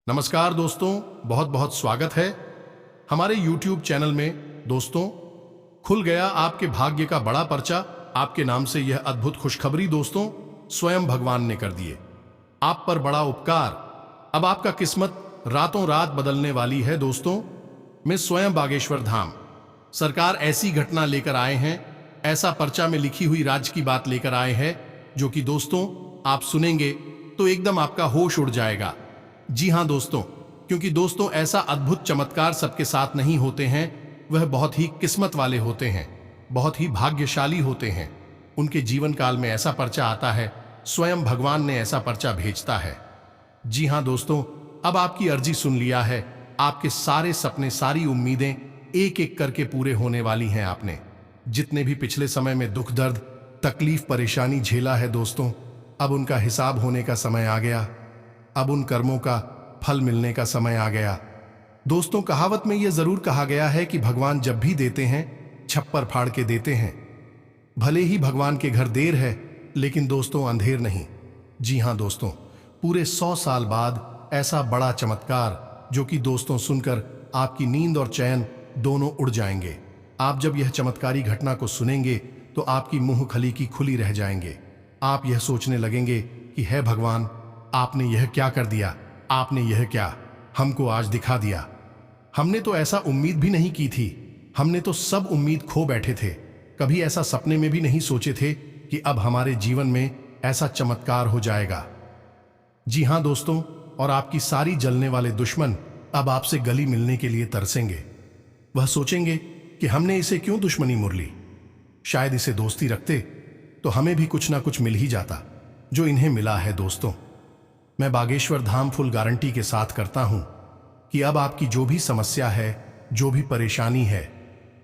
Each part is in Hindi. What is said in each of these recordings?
नमस्कार दोस्तों, बहुत बहुत स्वागत है हमारे YouTube चैनल में। दोस्तों, खुल गया आपके भाग्य का बड़ा पर्चा। आपके नाम से यह अद्भुत खुशखबरी दोस्तों स्वयं भगवान ने कर दिए। आप पर बड़ा उपकार। अब आपका किस्मत रातों रात बदलने वाली है दोस्तों। मैं स्वयं बागेश्वर धाम सरकार ऐसी घटना लेकर आए हैं, ऐसा पर्चा में लिखी हुई राज की बात लेकर आए हैं जो कि दोस्तों आप सुनेंगे तो एकदम आपका होश उड़ जाएगा। जी हां दोस्तों, क्योंकि दोस्तों ऐसा अद्भुत चमत्कार सबके साथ नहीं होते हैं। वह बहुत ही किस्मत वाले होते हैं, बहुत ही भाग्यशाली होते हैं। उनके जीवन काल में ऐसा पर्चा आता है, स्वयं भगवान ने ऐसा पर्चा भेजता है। जी हां दोस्तों, अब आपकी अर्जी सुन लिया है। आपके सारे सपने, सारी उम्मीदें एक एक करके पूरे होने वाली हैं। आपने जितने भी पिछले समय में दुख दर्द तकलीफ परेशानी झेला है दोस्तों, अब उनका हिसाब होने का समय आ गया। अब उन कर्मों का फल मिलने का समय आ गया। दोस्तों, कहावत में यह जरूर कहा गया है कि भगवान जब भी देते हैं छप्पर फाड़ के देते हैं। भले ही भगवान के घर देर है, लेकिन दोस्तों अंधेर नहीं। जी हां दोस्तों, पूरे 100 साल बाद ऐसा बड़ा चमत्कार जो कि दोस्तों सुनकर आपकी नींद और चैन दोनों उड़ जाएंगे। आप जब यह चमत्कारी घटना को सुनेंगे तो आपकी मुंह खली की खुली रह जाएंगे। आप यह सोचने लगेंगे कि है भगवान, आपने यह क्या कर दिया, आपने यह क्या हमको आज दिखा दिया। हमने तो ऐसा उम्मीद भी नहीं की थी। हमने तो सब उम्मीद खो बैठे थे। कभी ऐसा सपने में भी नहीं सोचे थे कि अब हमारे जीवन में ऐसा चमत्कार हो जाएगा। जी हां दोस्तों, और आपकी सारी जलने वाले दुश्मन अब आपसे गली मिलने के लिए तरसेंगे। वह सोचेंगे कि हमने इसे क्यों दुश्मनी मुर ली। शायद इसे दोस्ती रखते तो हमें भी कुछ ना कुछ मिल ही जाता जो इन्हें मिला है। दोस्तों, मैं बागेश्वर धाम फुल गारंटी के साथ करता हूं कि अब आपकी जो भी समस्या है, जो भी परेशानी है,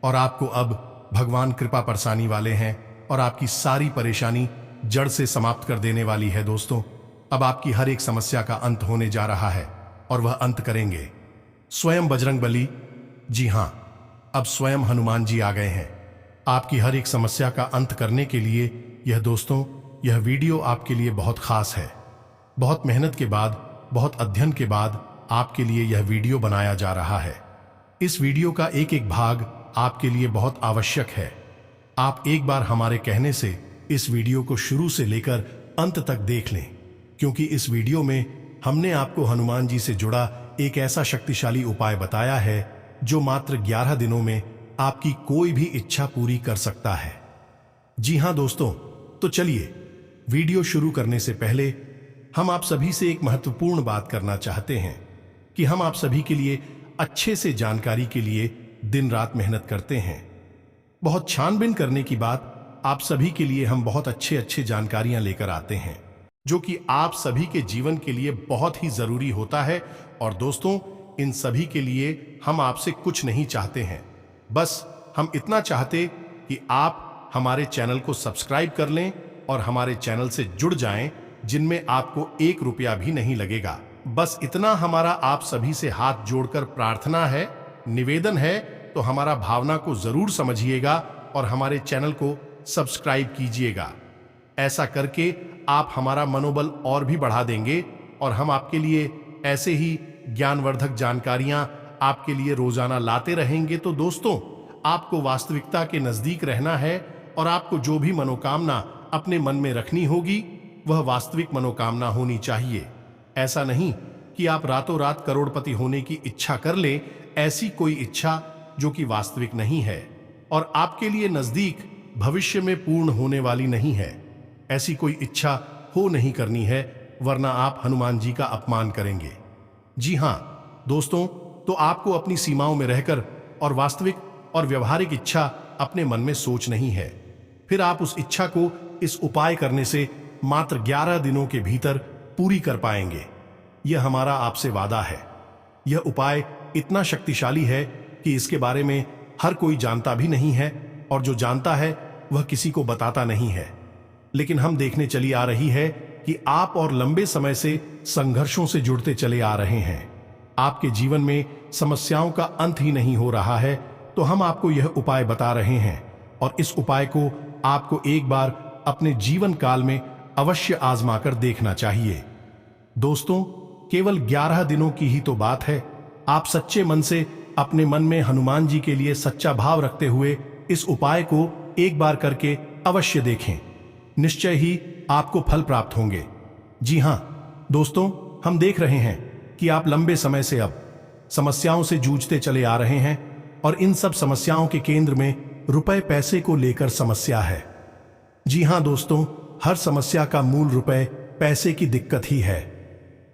और आपको अब भगवान कृपा बरसाने वाले हैं और आपकी सारी परेशानी जड़ से समाप्त कर देने वाली है। दोस्तों, अब आपकी हर एक समस्या का अंत होने जा रहा है और वह अंत करेंगे स्वयं बजरंगबली। जी हां, अब स्वयं हनुमान जी आ गए हैं आपकी हर एक समस्या का अंत करने के लिए। यह दोस्तों, यह वीडियो आपके लिए बहुत खास है। बहुत मेहनत के बाद, बहुत अध्ययन के बाद आपके लिए यह वीडियो बनाया जा रहा है। इस वीडियो का एक एक भाग आपके लिए बहुत आवश्यक है। आप एक बार हमारे कहने से इस वीडियो को शुरू से लेकर अंत तक देख लें, क्योंकि इस वीडियो में हमने आपको हनुमान जी से जुड़ा एक ऐसा शक्तिशाली उपाय बताया है जो मात्र 11 दिनों में आपकी कोई भी इच्छा पूरी कर सकता है। जी हां दोस्तों, तो चलिए वीडियो शुरू करने से पहले हम आप सभी से एक महत्वपूर्ण बात करना चाहते हैं कि हम आप सभी के लिए अच्छे से जानकारी के लिए दिन रात मेहनत करते हैं। बहुत छानबीन करने की बात, आप सभी के लिए हम बहुत अच्छे जानकारियां लेकर आते हैं जो कि आप सभी के जीवन के लिए बहुत ही जरूरी होता है। और दोस्तों, इन सभी के लिए हम आपसे कुछ नहीं चाहते हैं, बस हम इतना चाहते कि आप हमारे चैनल को सब्सक्राइब कर लें और हमारे चैनल से जुड़ जाएं, जिनमें आपको 1 रुपया भी नहीं लगेगा। बस इतना हमारा आप सभी से हाथ जोड़कर प्रार्थना है, निवेदन है। तो हमारा भावना को जरूर समझिएगा और हमारे चैनल को सब्सक्राइब कीजिएगा। ऐसा करके आप हमारा मनोबल और भी बढ़ा देंगे और हम आपके लिए ऐसे ही ज्ञानवर्धक जानकारियां आपके लिए रोजाना लाते रहेंगे। तो दोस्तों, आपको वास्तविकता के नजदीक रहना है और आपको जो भी मनोकामना अपने मन में रखनी होगी वह वास्तविक मनोकामना होनी चाहिए। ऐसा नहीं कि आप रातों रात करोड़पति होने की इच्छा कर लें। ऐसी कोई इच्छा जो कि वास्तविक नहीं है और आपके लिए नजदीक भविष्य में पूर्ण होने वाली नहीं है, ऐसी कोई इच्छा हो नहीं करनी है, वरना आप हनुमान जी का अपमान करेंगे। जी हां दोस्तों, तो आपको अपनी सीमाओं में रहकर और वास्तविक और व्यवहारिक इच्छा अपने मन में सोच नहीं है। फिर आप उस इच्छा को इस उपाय करने से मात्र 11 दिनों के भीतर पूरी कर पाएंगे। यह हमारा आपसे वादा है। यह उपाय इतना शक्तिशाली है कि इसके बारे में हर कोई जानता भी नहीं है, और जो जानता है वह किसी को बताता नहीं है। लेकिन हम देखने चली आ रही है कि आप और लंबे समय से संघर्षों से जुड़ते चले आ रहे हैं। आपके जीवन में समस्याओं का अंत ही नहीं हो रहा है। तो हम आपको यह उपाय बता रहे हैं और इस उपाय को आपको एक बार अपने जीवन काल में अवश्य आजमाकर देखना चाहिए। दोस्तों, केवल 11 दिनों की ही तो बात है। आप सच्चे मन से अपने मन में हनुमान जी के लिए सच्चा भाव रखते हुए इस उपाय को एक बार करके अवश्य देखें। निश्चय ही आपको फल प्राप्त होंगे। जी हां दोस्तों, हम देख रहे हैं कि आप लंबे समय से अब समस्याओं से जूझते चले आ रहे हैं और इन सब समस्याओं के केंद्र में रुपए पैसे को लेकर समस्या है। जी हां दोस्तों, हर समस्या का मूल रुपए पैसे की दिक्कत ही है।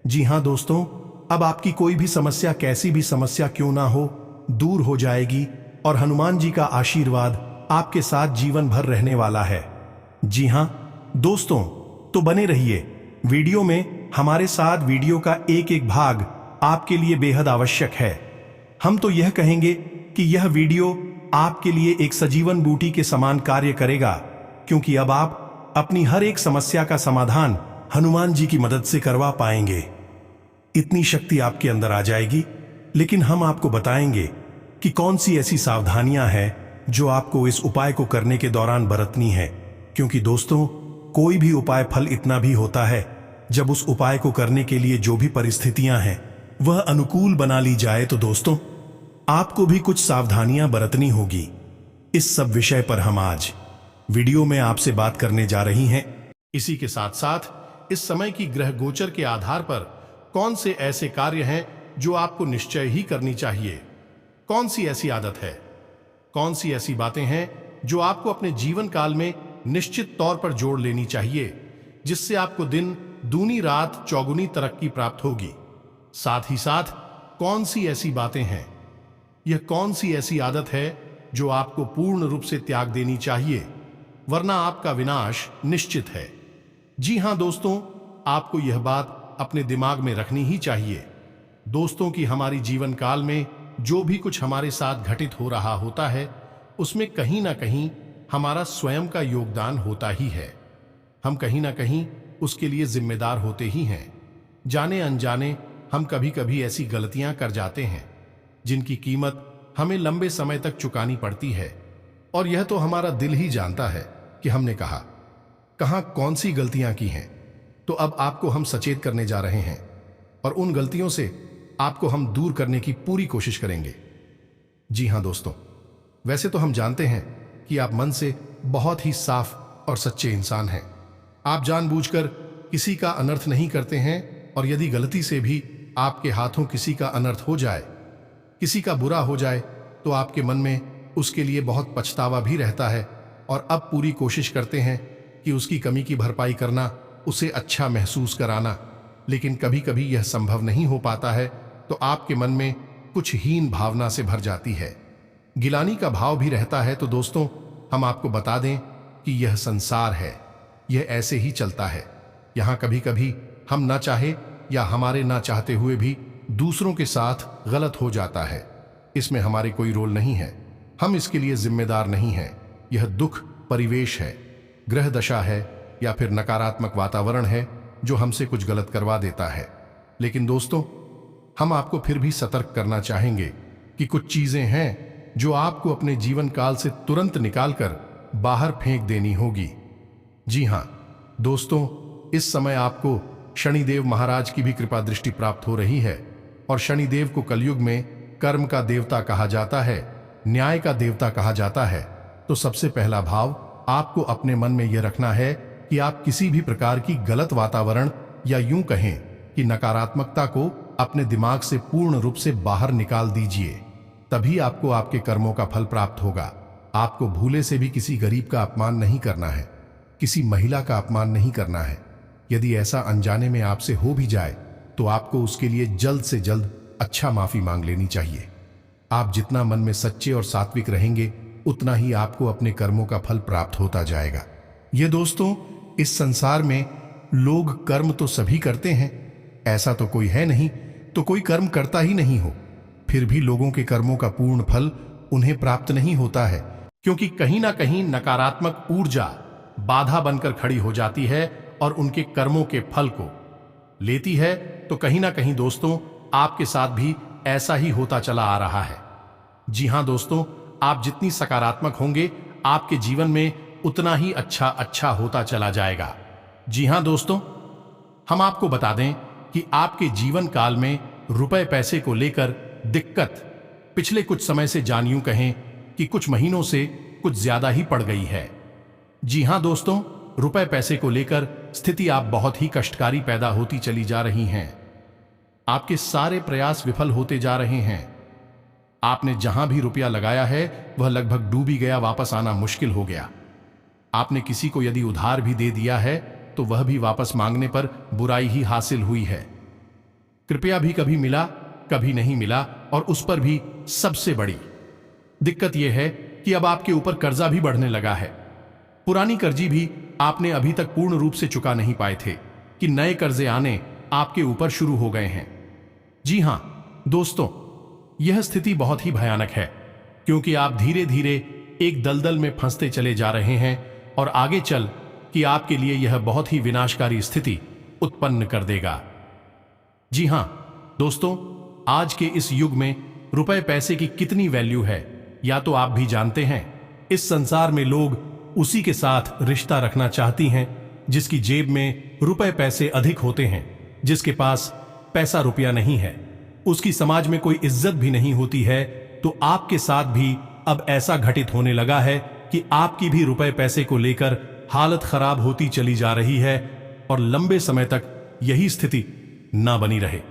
जी हां दोस्तों, अब आपकी कोई भी समस्या, कैसी भी समस्या क्यों ना हो, दूर हो जाएगी और हनुमान जी का आशीर्वाद आपके साथ जीवन भर रहने वाला है। जी हां दोस्तों, तो बने रहिए वीडियो में हमारे साथ। वीडियो का एक एक भाग आपके लिए बेहद आवश्यक है। हम तो यह कहेंगे कि यह वीडियो आपके लिए एक सजीवन बूटी के समान कार्य करेगा, क्योंकि अब आप अपनी हर एक समस्या का समाधान हनुमान जी की मदद से करवा पाएंगे। इतनी शक्ति आपके अंदर आ जाएगी। लेकिन हम आपको बताएंगे कि कौन सी ऐसी सावधानियां हैं जो आपको इस उपाय को करने के दौरान बरतनी है। क्योंकि दोस्तों, कोई भी उपाय फल इतना भी होता है जब उस उपाय को करने के लिए जो भी परिस्थितियां हैं वह अनुकूल बना ली जाए। तो दोस्तों, आपको भी कुछ सावधानियां बरतनी होगी। इस सब विषय पर हम आज वीडियो में आपसे बात करने जा रही हैं। इसी के साथ साथ इस समय की ग्रह गोचर के आधार पर कौन से ऐसे कार्य हैं जो आपको निश्चय ही करनी चाहिए, कौन सी ऐसी आदत है, कौन सी ऐसी बातें हैं जो आपको अपने जीवन काल में निश्चित तौर पर जोड़ लेनी चाहिए, जिससे आपको दिन दूनी रात चौगुनी तरक्की प्राप्त होगी। साथ ही साथ कौन सी ऐसी बातें हैं, यह कौन सी ऐसी आदत है जो आपको पूर्ण रूप से त्याग देनी चाहिए, वरना आपका विनाश निश्चित है। जी हां दोस्तों, आपको यह बात अपने दिमाग में रखनी ही चाहिए दोस्तों कि हमारी जीवन काल में जो भी कुछ हमारे साथ घटित हो रहा होता है, उसमें कहीं ना कहीं हमारा स्वयं का योगदान होता ही है। हम कहीं ना कहीं उसके लिए जिम्मेदार होते ही हैं। जाने अनजाने हम कभी कभी ऐसी गलतियां कर जाते हैं जिनकी कीमत हमें लंबे समय तक चुकानी पड़ती है, और यह तो हमारा दिल ही जानता है कि हमने कहां कौन सी गलतियां की हैं। तो अब आपको हम सचेत करने जा रहे हैं और उन गलतियों से आपको हम दूर करने की पूरी कोशिश करेंगे। जी हां दोस्तों, वैसे तो हम जानते हैं कि आप मन से बहुत ही साफ और सच्चे इंसान हैं। आप जानबूझकर किसी का अनर्थ नहीं करते हैं, और यदि गलती से भी आपके हाथों किसी का अनर्थ हो जाए, किसी का बुरा हो जाए, तो आपके मन में उसके लिए बहुत पछतावा भी रहता है, और अब पूरी कोशिश करते हैं कि उसकी कमी की भरपाई करना, उसे अच्छा महसूस कराना। लेकिन कभी कभी यह संभव नहीं हो पाता है, तो आपके मन में कुछ हीन भावना से भर जाती है, गिलानी का भाव भी रहता है। तो दोस्तों, हम आपको बता दें कि यह संसार है, यह ऐसे ही चलता है। यहां कभी कभी हम ना चाहे या हमारे ना चाहते हुए भी दूसरों के साथ गलत हो जाता है। इसमें हमारे कोई रोल नहीं है, हम इसके लिए जिम्मेदार नहीं हैं। यह दुख परिवेश है, ग्रह दशा है, या फिर नकारात्मक वातावरण है जो हमसे कुछ गलत करवा देता है। लेकिन दोस्तों, हम आपको फिर भी सतर्क करना चाहेंगे कि कुछ चीजें हैं जो आपको अपने जीवन काल से तुरंत निकालकर बाहर फेंक देनी होगी। जी हां दोस्तों, इस समय आपको शनिदेव महाराज की भी कृपा दृष्टि प्राप्त हो रही है, और शनिदेव को कलयुग में कर्म का देवता कहा जाता है, न्याय का देवता कहा जाता है। तो सबसे पहला भाव आपको अपने मन में यह रखना है कि आप किसी भी प्रकार की गलत वातावरण, या यूं कहें कि नकारात्मकता को अपने दिमाग से पूर्ण रूप से बाहर निकाल दीजिए। तभी आपको आपके कर्मों का फल प्राप्त होगा। आपको भूले से भी किसी गरीब का अपमान नहीं करना है, किसी महिला का अपमान नहीं करना है। यदि ऐसा अनजाने में आपसे हो भी जाए, तो आपको उसके लिए जल्द से जल्द अच्छा माफी मांग लेनी चाहिए। आप जितना मन में सच्चे और सात्विक रहेंगे, उतना ही आपको अपने कर्मों का फल प्राप्त होता जाएगा। ये दोस्तों, इस संसार में लोग कर्म तो सभी करते हैं, ऐसा तो कोई है नहीं तो कोई कर्म करता ही नहीं हो। फिर भी लोगों के कर्मों का पूर्ण फल उन्हें प्राप्त नहीं होता है, क्योंकि कहीं ना कहीं नकारात्मक ऊर्जा बाधा बनकर खड़ी हो जाती है और उनके कर्मों के फल को लेती है। तो कहीं ना कहीं दोस्तों, आपके साथ भी ऐसा ही होता चला आ रहा है। जी हां दोस्तों, आप जितनी सकारात्मक होंगे, आपके जीवन में उतना ही अच्छा होता चला जाएगा। जी हां दोस्तों, हम आपको बता दें कि आपके जीवन काल में रुपए पैसे को लेकर दिक्कत पिछले कुछ समय से, जान यूं कहें कि कुछ महीनों से कुछ ज्यादा ही पड़ गई है। जी हां दोस्तों, रुपए पैसे को लेकर स्थिति आप बहुत ही कष्टकारी पैदा होती चली जा रही हैं। आपके सारे प्रयास विफल होते जा रहे हैं। आपने जहां भी रुपया लगाया है वह लगभग डूब ही गया, वापस आना मुश्किल हो गया। आपने किसी को यदि उधार भी दे दिया है तो वह भी वापस मांगने पर बुराई ही हासिल हुई है। कृपया भी कभी मिला, कभी नहीं मिला, और उस पर भी सबसे बड़ी दिक्कत यह है कि अब आपके ऊपर कर्जा भी बढ़ने लगा है। पुरानी कर्जी भी आपने अभी तक पूर्ण रूप से चुका नहीं पाए थे कि नए कर्जे आने आपके ऊपर शुरू हो गए हैं। जी हां दोस्तों, यह स्थिति बहुत ही भयानक है, क्योंकि आप धीरे धीरे एक दलदल में फंसते चले जा रहे हैं और आगे चल कि आपके लिए यह बहुत ही विनाशकारी स्थिति उत्पन्न कर देगा। जी हां दोस्तों, आज के इस युग में रुपए पैसे की कितनी वैल्यू है, या तो आप भी जानते हैं। इस संसार में लोग उसी के साथ रिश्ता रखना चाहती हैं जिसकी जेब में रुपए पैसे अधिक होते हैं। जिसके पास पैसा रुपया नहीं है, उसकी समाज में कोई इज्जत भी नहीं होती है। तो आपके साथ भी अब ऐसा घटित होने लगा है कि आपकी भी रुपए पैसे को लेकर हालत खराब होती चली जा रही है, और लंबे समय तक यही स्थिति ना बनी रहे।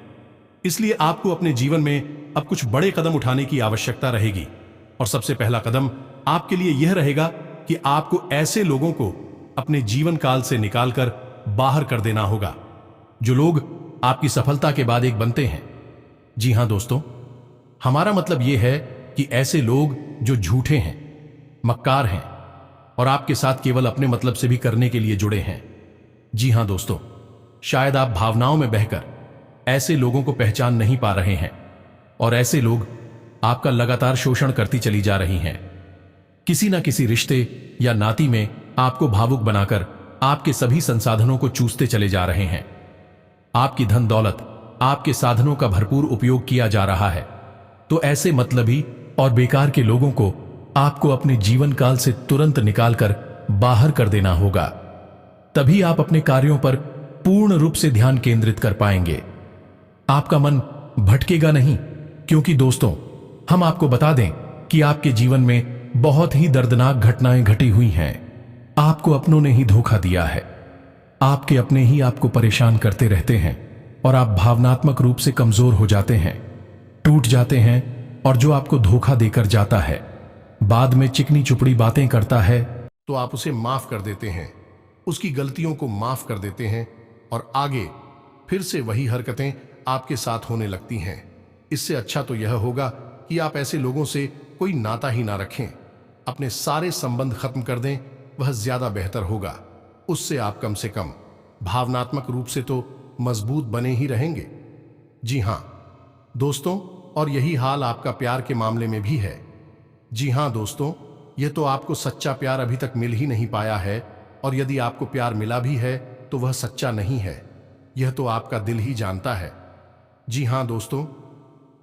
इसलिए आपको अपने जीवन में अब कुछ बड़े कदम उठाने की आवश्यकता रहेगी। और सबसे पहला कदम आपके लिए यह रहेगा कि आपको ऐसे लोगों को अपने जीवन काल से निकालकर बाहर कर देना होगा जो लोग आपकी सफलता के बाद एक बनते हैं। जी हां दोस्तों, हमारा मतलब यह है कि ऐसे लोग जो झूठे हैं, मक्कार हैं और आपके साथ केवल अपने मतलब से भी करने के लिए जुड़े हैं। जी हां दोस्तों, शायद आप भावनाओं में बहकर ऐसे लोगों को पहचान नहीं पा रहे हैं, और ऐसे लोग आपका लगातार शोषण करती चली जा रही हैं। किसी ना किसी रिश्ते या नाती में आपको भावुक बनाकर आपके सभी संसाधनों को चूसते चले जा रहे हैं। आपकी धन दौलत, आपके साधनों का भरपूर उपयोग किया जा रहा है। तो ऐसे मतलबी और बेकार के लोगों को आपको अपने जीवन काल से तुरंत निकालकर बाहर कर देना होगा। तभी आप अपने कार्यों पर पूर्ण रूप से ध्यान केंद्रित कर पाएंगे। आपका मन भटकेगा नहीं, क्योंकि दोस्तों, हम आपको बता दें कि आपके जीवन में बहुत ही दर्दनाक घटनाएं घटी हुई हैं। आपको अपनों ने ही धोखा दिया है। आपके अपने ही आपको परेशान करते रहते हैं, और आप भावनात्मक रूप से कमजोर हो जाते हैं, टूट जाते हैं। और जो आपको धोखा देकर जाता है, बाद में चिकनी चुपड़ी बातें करता है, तो आप उसे माफ कर देते हैं, उसकी गलतियों को माफ कर देते हैं, और आगे फिर से वही हरकतें आपके साथ होने लगती हैं। इससे अच्छा तो यह होगा कि आप ऐसे लोगों से कोई नाता ही ना रखें, अपने सारे संबंध खत्म कर दें। वह ज्यादा बेहतर होगा। उससे आप कम से कम भावनात्मक रूप से तो मजबूत बने ही रहेंगे। जी हां दोस्तों, और यही हाल आपका प्यार के मामले में भी है। जी हां दोस्तों, यह तो आपको सच्चा प्यार अभी तक मिल ही नहीं पाया है, और यदि आपको प्यार मिला भी है तो वह सच्चा नहीं है। यह तो आपका दिल ही जानता है। जी हां दोस्तों,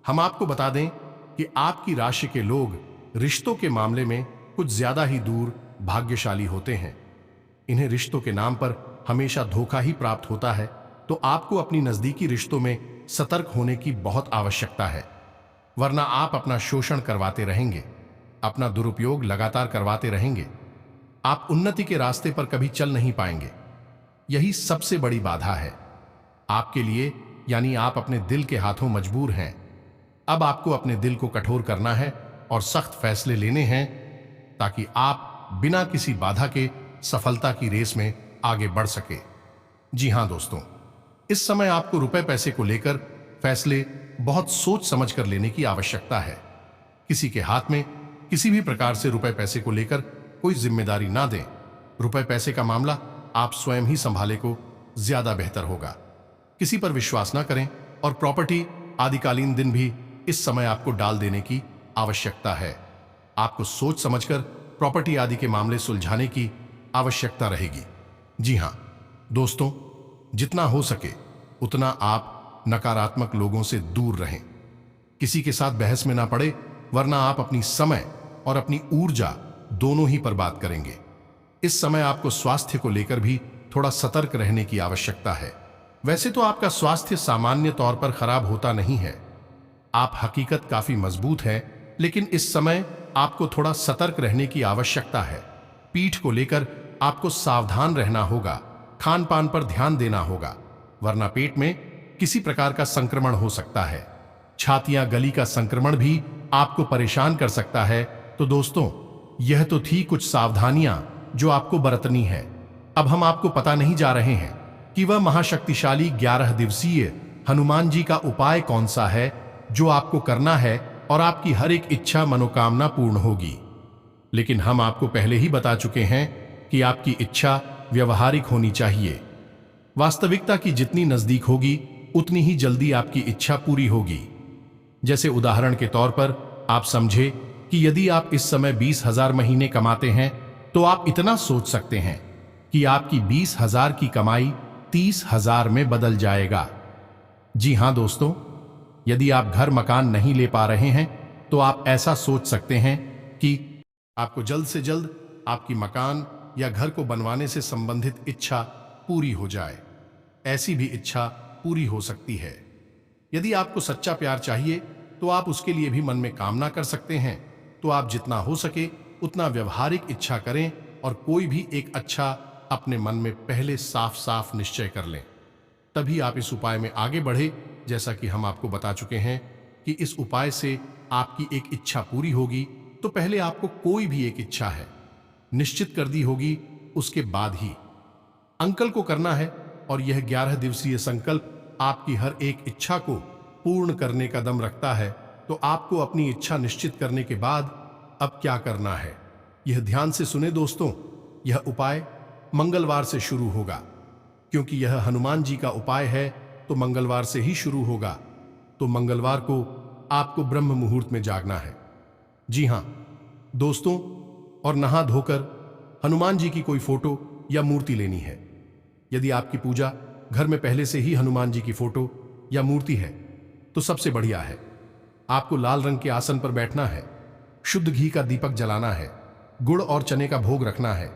हम आपको बता दें कि आपकी राशि के लोग रिश्तों के मामले में कुछ ज्यादा ही दूर भाग्यशाली होते हैं। इन्हें रिश्तों के नाम पर हमेशा धोखा ही प्राप्त होता है। तो आपको अपनी नजदीकी रिश्तों में सतर्क होने की बहुत आवश्यकता है, वरना आप अपना शोषण करवाते रहेंगे, अपना दुरुपयोग लगातार करवाते रहेंगे। आप उन्नति के रास्ते पर कभी चल नहीं पाएंगे। यही सबसे बड़ी बाधा है आपके लिए, यानी आप अपने दिल के हाथों मजबूर हैं। अब आपको अपने दिल को कठोर करना है और सख्त फैसले लेने हैं, ताकि आप बिना किसी बाधा के सफलता की रेस में आगे बढ़ सके। जी हां दोस्तों, इस समय आपको रुपए पैसे को लेकर फैसले बहुत सोच समझ कर लेने की आवश्यकता है। किसी के हाथ में किसी भी प्रकार से रुपए पैसे को लेकर कोई जिम्मेदारी ना दें। रुपए पैसे का मामला आप स्वयं ही संभाले को ज्यादा बेहतर होगा। किसी पर विश्वास ना करें, और प्रॉपर्टी आदिकालीन दिन भी इस समय आपको डाल देने की आवश्यकता है। आपको सोच समझकर प्रॉपर्टी आदि के मामले सुलझाने की आवश्यकता रहेगी। जी हां दोस्तों, जितना हो सके उतना आप नकारात्मक लोगों से दूर रहें। किसी के साथ बहस में ना पड़े, वरना आप अपनी समय और अपनी ऊर्जा दोनों ही बर्बाद करेंगे। इस समय आपको स्वास्थ्य को लेकर भी थोड़ा सतर्क रहने की आवश्यकता है, वैसे तो आपका स्वास्थ्य सामान्य तौर पर खराब होता नहीं है, आप हकीकत काफी मजबूत हैं, लेकिन इस समय आपको थोड़ा सतर्क रहने की आवश्यकता है। पीठ को लेकर आपको सावधान रहना होगा, खान पान पर ध्यान देना होगा, वरना पेट में किसी प्रकार का संक्रमण हो सकता है। छातियां गली का संक्रमण भी आपको परेशान कर सकता है। तो दोस्तों, यह तो थी कुछ सावधानियां जो आपको बरतनी है। अब हम आपको पता नहीं जा रहे हैं कि वह महाशक्तिशाली 11 दिवसीय हनुमान जी का उपाय कौन सा है जो आपको करना है और आपकी हर एक इच्छा मनोकामना पूर्ण होगी। लेकिन हम आपको पहले ही बता चुके हैं कि आपकी इच्छा व्यवहारिक होनी चाहिए। वास्तविकता की जितनी नजदीक होगी उतनी ही जल्दी आपकी इच्छा पूरी होगी। जैसे उदाहरण के तौर पर आप समझे कि यदि आप इस समय 20,000 महीने कमाते हैं तो आप इतना सोच सकते हैं कि आपकी 20,000 की कमाई 30,000 में बदल जाएगा। जी हां दोस्तों, यदि आप घर मकान नहीं ले पा रहे हैं तो आप ऐसा सोच सकते हैं कि आपको जल्द से जल्द आपकी मकान या घर को बनवाने से संबंधित इच्छा पूरी हो जाए। ऐसी भी इच्छा पूरी हो सकती है। यदि आपको सच्चा प्यार चाहिए तो आप उसके लिए भी मन में कामना कर सकते हैं। तो आप जितना हो सके उतना व्यवहारिक इच्छा करें और कोई भी एक अच्छा अपने मन में पहले साफ साफ निश्चय कर लें, तभी आप इस उपाय में आगे बढ़े। जैसा कि हम आपको बता चुके हैं कि इस उपाय से आपकी एक इच्छा पूरी होगी, तो पहले आपको कोई भी एक इच्छा है निश्चित कर दी होगी, उसके बाद ही अंकल को करना है। और यह 11 दिवसीय संकल्प आपकी हर एक इच्छा को पूर्ण करने का दम रखता है। तो आपको अपनी इच्छा निश्चित करने के बाद अब क्या करना है, यह ध्यान से सुने दोस्तों। यह उपाय मंगलवार से शुरू होगा, क्योंकि यह हनुमान जी का उपाय है तो मंगलवार से ही शुरू होगा। तो मंगलवार को आपको ब्रह्म मुहूर्त में जागना है। जी हां दोस्तों, और नहा धोकर हनुमान जी की कोई फोटो या मूर्ति लेनी है। यदि आपकी पूजा घर में पहले से ही हनुमान जी की फोटो या मूर्ति है तो सबसे बढ़िया है। आपको लाल रंग के आसन पर बैठना है, शुद्ध घी का दीपक जलाना है, गुड़ और चने का भोग रखना है।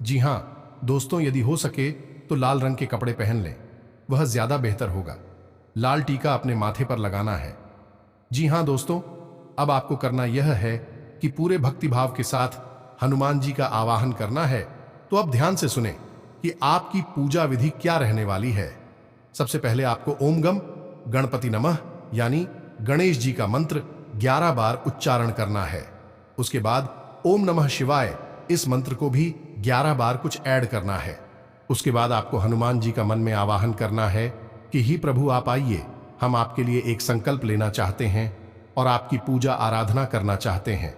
जी हां दोस्तों, यदि हो सके तो लाल रंग के कपड़े पहन लें, वह ज्यादा बेहतर होगा। लाल टीका अपने माथे पर लगाना है। जी हां दोस्तों, अब आपको करना यह है कि पूरे भक्तिभाव के साथ हनुमान जी का आवाहन करना है। तो अब ध्यान से सुने कि आपकी पूजा विधि क्या रहने वाली है। सबसे पहले आपको ओम गम गणपति नमः यानी गणेश जी का मंत्र 11 बार उच्चारण करना है। उसके बाद ओम नमः शिवाय इस मंत्र को भी 11 बार कुछ ऐड करना है। उसके बाद आपको हनुमान जी का मन में आवाहन करना है कि ही प्रभु आप आइए, हम आपके लिए एक संकल्प लेना चाहते हैं और आपकी पूजा आराधना करना चाहते हैं।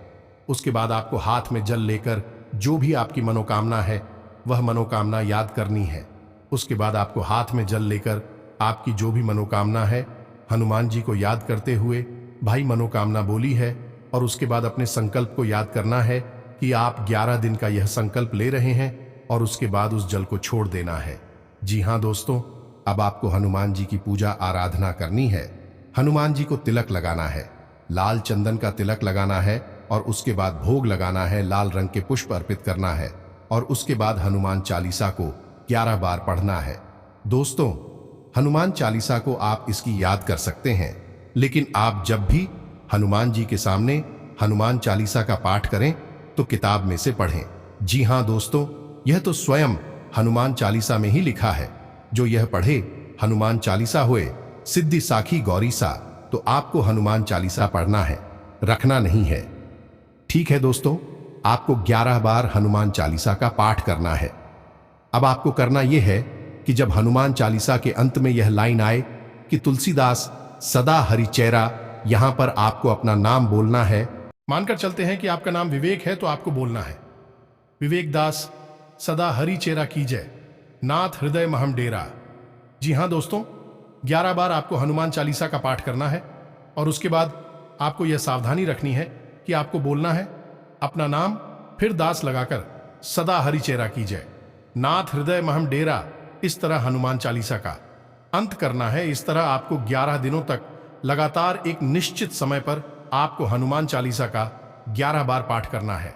उसके बाद आपको हाथ में जल लेकर जो भी आपकी मनोकामना है वह मनोकामना याद करनी है। उसके बाद आपको हाथ में जल लेकर आपकी जो भी मनोकामना है हनुमान जी को याद करते हुए भाई मनोकामना बोली है, और उसके बाद अपने संकल्प को याद करना है कि आप 11 दिन का यह संकल्प ले रहे हैं और उसके बाद उस जल को छोड़ देना है। जी हां दोस्तों, अब आपको हनुमान जी की पूजा आराधना करनी है। हनुमान जी को तिलक लगाना है, लाल चंदन का तिलक लगाना है और उसके बाद भोग लगाना है, लाल रंग के पुष्प अर्पित करना है और उसके बाद हनुमान चालीसा को 11 बार पढ़ना है। दोस्तों, हनुमान चालीसा को आप इसकी याद कर सकते हैं, लेकिन आप जब भी हनुमान जी के सामने हनुमान चालीसा का पाठ करें तो किताब में से पढ़ें। जी हां दोस्तों, यह तो स्वयं हनुमान चालीसा में ही लिखा है, जो यह पढ़े हनुमान चालीसा होए सिद्धि साखी गौरी सा। तो आपको हनुमान चालीसा पढ़ना है, रखना नहीं है। ठीक है दोस्तों, आपको 11 बार हनुमान चालीसा का पाठ करना है। अब आपको करना यह है कि जब हनुमान चालीसा के अंत में यह लाइन आए कि तुलसीदास सदा हरिचेरा, यहां पर आपको अपना नाम बोलना है। मानकर चलते हैं कि आपका नाम विवेक है, तो आपको बोलना है विवेक दास सदा हरिचेरा कीजय, नाथ हृदय महम डेरा। जी हां दोस्तों, 11 बार आपको हनुमान चालीसा का पाठ करना है और उसके बाद आपको यह सावधानी रखनी है कि आपको बोलना है अपना नाम, फिर दास लगाकर सदा हरिचेरा कीजय, नाथ हृदय महम डेरा। इस तरह हनुमान चालीसा का अंत करना है। इस तरह आपको 11 दिनों तक लगातार एक निश्चित समय पर आपको हनुमान चालीसा का 11 बार पाठ करना है।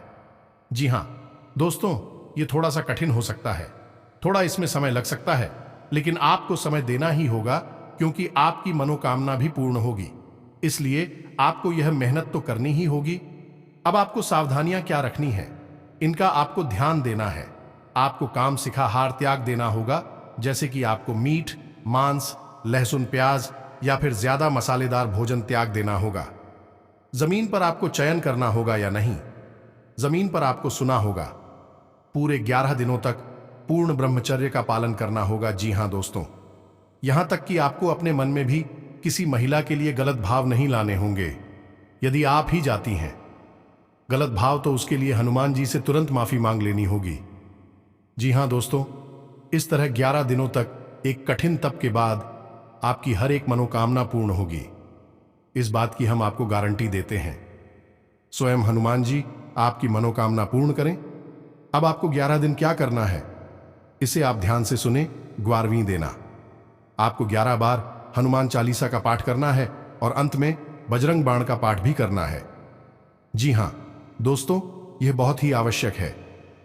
जी हां दोस्तों, ये थोड़ा सा कठिन हो सकता है, थोड़ा इसमें समय लग सकता है, लेकिन आपको समय देना ही होगा, क्योंकि आपकी मनोकामना भी पूर्ण होगी। इसलिए आपको यह मेहनत तो करनी ही होगी। अब आपको सावधानियां क्या रखनी है, इनका आपको ध्यान देना है। आपको काम सिखाहार त्याग देना होगा, जैसे कि आपको मीट, मांस, लहसुन, प्याज या फिर ज्यादा मसालेदार भोजन त्याग देना होगा। जमीन पर आपको चयन करना होगा या नहीं, जमीन पर आपको सुना होगा। पूरे 11 दिनों तक पूर्ण ब्रह्मचर्य का पालन करना होगा। जी हां दोस्तों, यहां तक कि आपको अपने मन में भी किसी महिला के लिए गलत भाव नहीं लाने होंगे। यदि आप ही जाती हैं गलत भाव, तो उसके लिए हनुमान जी से तुरंत माफी मांग लेनी होगी। जी हां दोस्तों, इस तरह 11 दिनों तक एक कठिन तप के बाद आपकी हर एक मनोकामना पूर्ण होगी। इस बात की हम आपको गारंटी देते हैं। स्वयं हनुमान जी आपकी मनोकामना पूर्ण करें। अब आपको 11 दिन क्या करना है, इसे आप ध्यान से सुने। 12वीं देना, आपको 11 बार हनुमान चालीसा का पाठ करना है और अंत में बजरंग बाण का पाठ भी करना है। जी हां दोस्तों, यह बहुत ही आवश्यक है।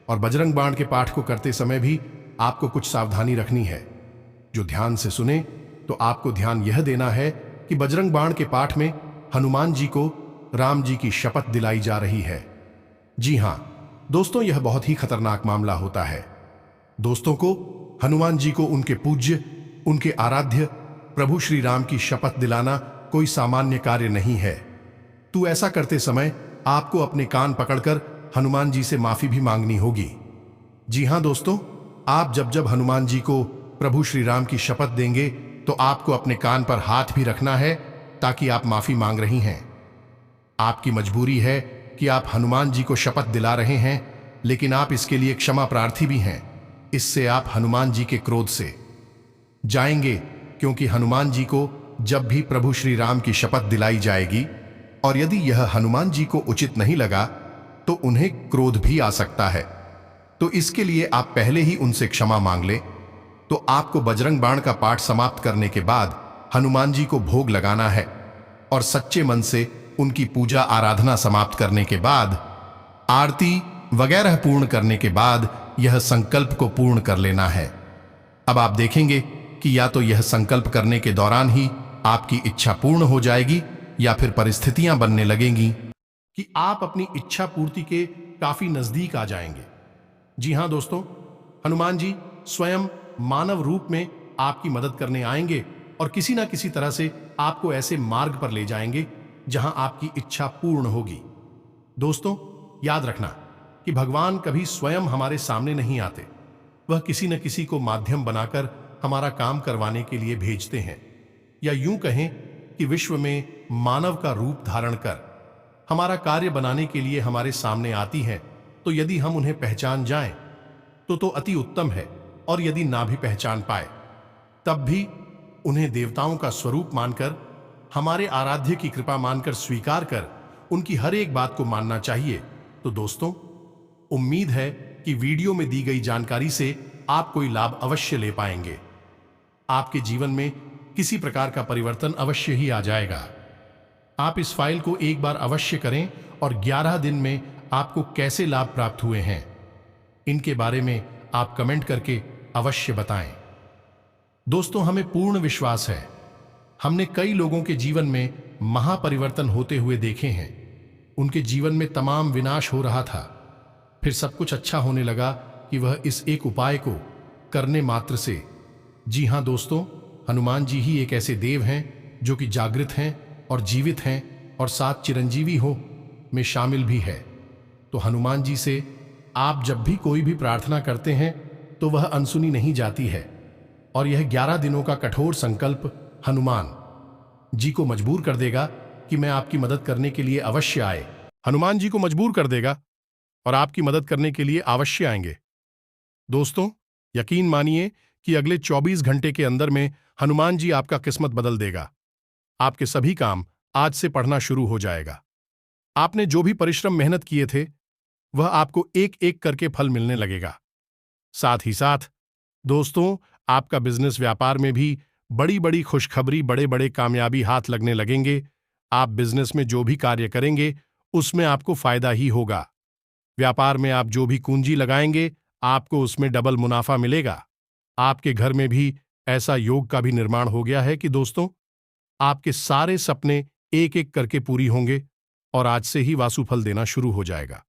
और बजरंग बाण के पाठ को करते समय भी आपको कुछ सावधानी रखनी है। जो ध्यान से सुने तो आपको ध्यान यह देना है कि बजरंग बाण के पाठ में हनुमान जी को राम जी की शपथ दिलाई जा रही है। जी हां दोस्तों, यह बहुत ही खतरनाक मामला होता है। दोस्तों को हनुमान जी को उनके पूज्य, उनके आराध्य प्रभु श्री राम की शपथ दिलाना कोई सामान्य कार्य नहीं है। तो ऐसा करते समय आपको अपने कान पकड़कर हनुमान जी से माफी भी मांगनी होगी। जी हां दोस्तों, आप जब जब हनुमान जी को प्रभु श्री राम की शपथ देंगे तो आपको अपने कान पर हाथ भी रखना है, ताकि आप माफी मांग रही हैं। आपकी मजबूरी है कि आप हनुमान जी को शपथ दिला रहे हैं, लेकिन आप इसके लिए क्षमा प्रार्थी भी हैं। इससे आप हनुमान जी के क्रोध से जाएंगे, क्योंकि हनुमान जी को जब भी प्रभु श्री राम की शपथ दिलाई जाएगी और यदि यह हनुमान जी को उचित नहीं लगा तो उन्हें क्रोध भी आ सकता है। तो इसके लिए आप पहले ही उनसे क्षमा मांग लें। तो आपको बजरंग बाण का पाठ समाप्त करने के बाद हनुमान जी को भोग लगाना है और सच्चे मन से उनकी पूजा आराधना समाप्त करने के बाद, आरती वगैरह पूर्ण करने के बाद यह संकल्प को पूर्ण कर लेना है। अब आप देखेंगे कि या तो यह संकल्प करने के दौरान ही आपकी इच्छा पूर्ण हो जाएगी या फिर परिस्थितियां बनने लगेंगी कि आप अपनी इच्छा पूर्ति के काफी नजदीक आ जाएंगे। जी हां दोस्तों, हनुमान जी स्वयं मानव रूप में आपकी मदद करने आएंगे और किसी ना किसी तरह से आपको ऐसे मार्ग पर ले जाएंगे जहां आपकी इच्छा पूर्ण होगी। दोस्तों याद रखना कि भगवान कभी स्वयं हमारे सामने नहीं आते, वह किसी न किसी को माध्यम बनाकर हमारा काम करवाने के लिए भेजते हैं, या यूं कहें कि विश्व में मानव का रूप धारण कर हमारा कार्य बनाने के लिए हमारे सामने आती हैं। तो यदि हम उन्हें पहचान जाएं तो अति उत्तम है, और यदि ना भी पहचान पाए तब भी उन्हें देवताओं का स्वरूप मानकर, हमारे आराध्य की कृपा मानकर स्वीकार कर उनकी हर एक बात को मानना चाहिए। तो दोस्तों, उम्मीद है कि वीडियो में दी गई जानकारी से आप कोई लाभ अवश्य ले पाएंगे। आपके जीवन में किसी प्रकार का परिवर्तन अवश्य ही आ जाएगा। आप इस फाइल को एक बार अवश्य करें और 11 दिन में आपको कैसे लाभ प्राप्त हुए हैं, इनके बारे में आप कमेंट करके अवश्य बताएं। दोस्तों, हमें पूर्ण विश्वास है, हमने कई लोगों के जीवन में महापरिवर्तन होते हुए देखे हैं। उनके जीवन में तमाम विनाश हो रहा था, फिर सब कुछ अच्छा होने लगा कि वह इस एक उपाय को करने मात्र से। जी हां दोस्तों, हनुमान जी ही एक ऐसे देव हैं जो कि जागृत हैं और जीवित हैं और साथ चिरंजीवी हो में शामिल भी है। तो हनुमान जी से आप जब भी कोई भी प्रार्थना करते हैं तो वह अनसुनी नहीं जाती है, और यह 11 दिनों का कठोर संकल्प हनुमान जी को मजबूर कर देगा कि मैं आपकी मदद करने के लिए अवश्य आए। हनुमान जी को मजबूर कर देगा और आपकी मदद करने के लिए अवश्य आएंगे। दोस्तों, यकीन मानिए कि अगले 24 घंटे के अंदर में हनुमान जी आपका किस्मत बदल देगा। आपके सभी काम आज से पढ़ना शुरू हो जाएगा। आपने जो भी परिश्रम मेहनत किए थे वह आपको एक एक करके फल मिलने लगेगा। साथ ही साथ दोस्तों, आपका बिजनेस व्यापार में भी बड़ी बड़ी खुशखबरी, बड़े बड़े कामयाबी हाथ लगने लगेंगे। आप बिजनेस में जो भी कार्य करेंगे उसमें आपको फायदा ही होगा। व्यापार में आप जो भी पूंजी लगाएंगे आपको उसमें डबल मुनाफा मिलेगा। आपके घर में भी ऐसा योग का भी निर्माण हो गया है कि दोस्तों, आपके सारे सपने एक एक करके पूरी होंगे और आज से ही वासुफल देना शुरू हो जाएगा।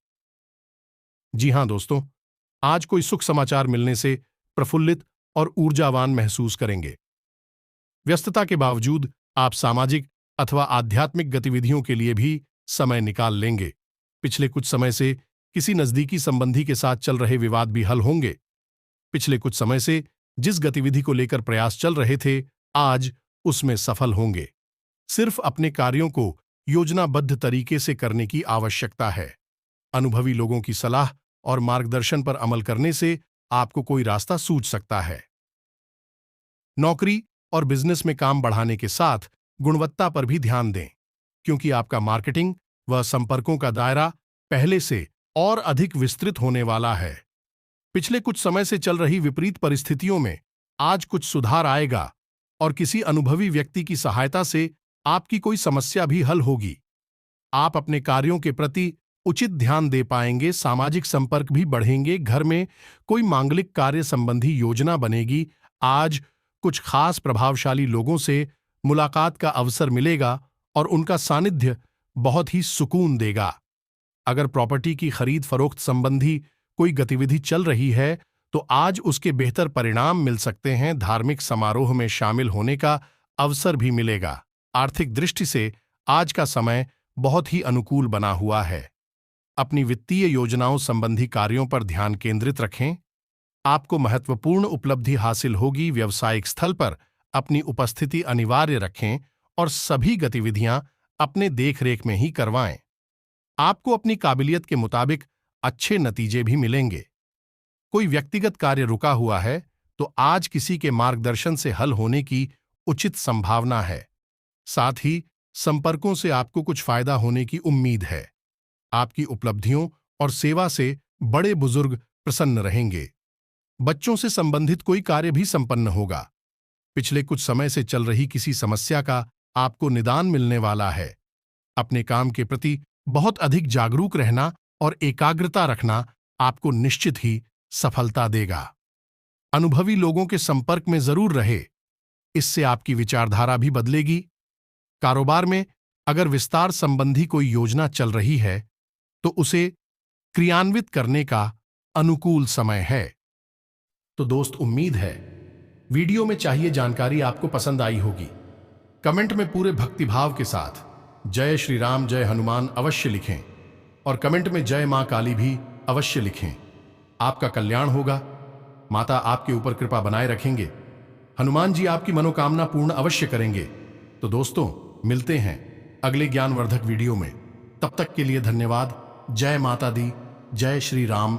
जी हां दोस्तों, आज कोई सुख समाचार मिलने से प्रफुल्लित और ऊर्जावान महसूस करेंगे। व्यस्तता के बावजूद आप सामाजिक अथवा आध्यात्मिक गतिविधियों के लिए भी समय निकाल लेंगे। पिछले कुछ समय से किसी नजदीकी संबंधी के साथ चल रहे विवाद भी हल होंगे। पिछले कुछ समय से जिस गतिविधि को लेकर प्रयास चल रहे थे, आज उसमें सफल होंगे। सिर्फ अपने कार्यों को योजनाबद्ध तरीके से करने की आवश्यकता है। अनुभवी लोगों की सलाह और मार्गदर्शन पर अमल करने से आपको कोई रास्ता सूझ सकता है। नौकरी और बिजनेस में काम बढ़ाने के साथ गुणवत्ता पर भी ध्यान दें, क्योंकि आपका मार्केटिंग व संपर्कों का दायरा पहले से और अधिक विस्तृत होने वाला है। पिछले कुछ समय से चल रही विपरीत परिस्थितियों में आज कुछ सुधार आएगा और किसी अनुभवी व्यक्ति की सहायता से आपकी कोई समस्या भी हल होगी। आप अपने कार्यों के प्रति उचित ध्यान दे पाएंगे, सामाजिक संपर्क भी बढ़ेंगे, घर में कोई मांगलिक कार्य संबंधी योजना बनेगी। आज कुछ खास प्रभावशाली लोगों से मुलाकात का अवसर मिलेगा और उनका सानिध्य बहुत ही सुकून देगा। अगर प्रॉपर्टी की खरीद फरोख्त संबंधी कोई गतिविधि चल रही है तो आज उसके बेहतर परिणाम मिल सकते हैं। धार्मिक समारोह में शामिल होने का अवसर भी मिलेगा। आर्थिक दृष्टि से आज का समय बहुत ही अनुकूल बना हुआ है। अपनी वित्तीय योजनाओं संबंधी कार्यों पर ध्यान केंद्रित रखें। आपको महत्वपूर्ण उपलब्धि हासिल होगी। व्यावसायिक स्थल पर अपनी उपस्थिति अनिवार्य रखें और सभी गतिविधियां अपने देखरेख में ही करवाएं। आपको अपनी काबिलियत के मुताबिक अच्छे नतीजे भी मिलेंगे। कोई व्यक्तिगत कार्य रुका हुआ है तो आज किसी के मार्गदर्शन से हल होने की उचित संभावना है। साथ ही संपर्कों से आपको कुछ फायदा होने की उम्मीद है। आपकी उपलब्धियों और सेवा से बड़े बुजुर्ग प्रसन्न रहेंगे। बच्चों से संबंधित कोई कार्य भी संपन्न होगा। पिछले कुछ समय से चल रही किसी समस्या का आपको निदान मिलने वाला है। अपने काम के प्रति बहुत अधिक जागरूक रहना और एकाग्रता रखना आपको निश्चित ही सफलता देगा। अनुभवी लोगों के संपर्क में जरूर रहे, इससे आपकी विचारधारा भी बदलेगी। कारोबार में अगर विस्तार संबंधी कोई योजना चल रही है तो उसे क्रियान्वित करने का अनुकूल समय है। तो दोस्त, उम्मीद है वीडियो में चाहिए जानकारी आपको पसंद आई होगी। कमेंट में पूरे भक्तिभाव के साथ जय श्री राम, जय हनुमान अवश्य लिखें और कमेंट में जय मां काली भी अवश्य लिखें। आपका कल्याण होगा। माता आपके ऊपर कृपा बनाए रखेंगे। हनुमान जी आपकी मनोकामना पूर्ण अवश्य करेंगे। तो दोस्तों, मिलते हैं अगले ज्ञानवर्धक वीडियो में। तब तक के लिए धन्यवाद। जय माता दी, जय श्री राम।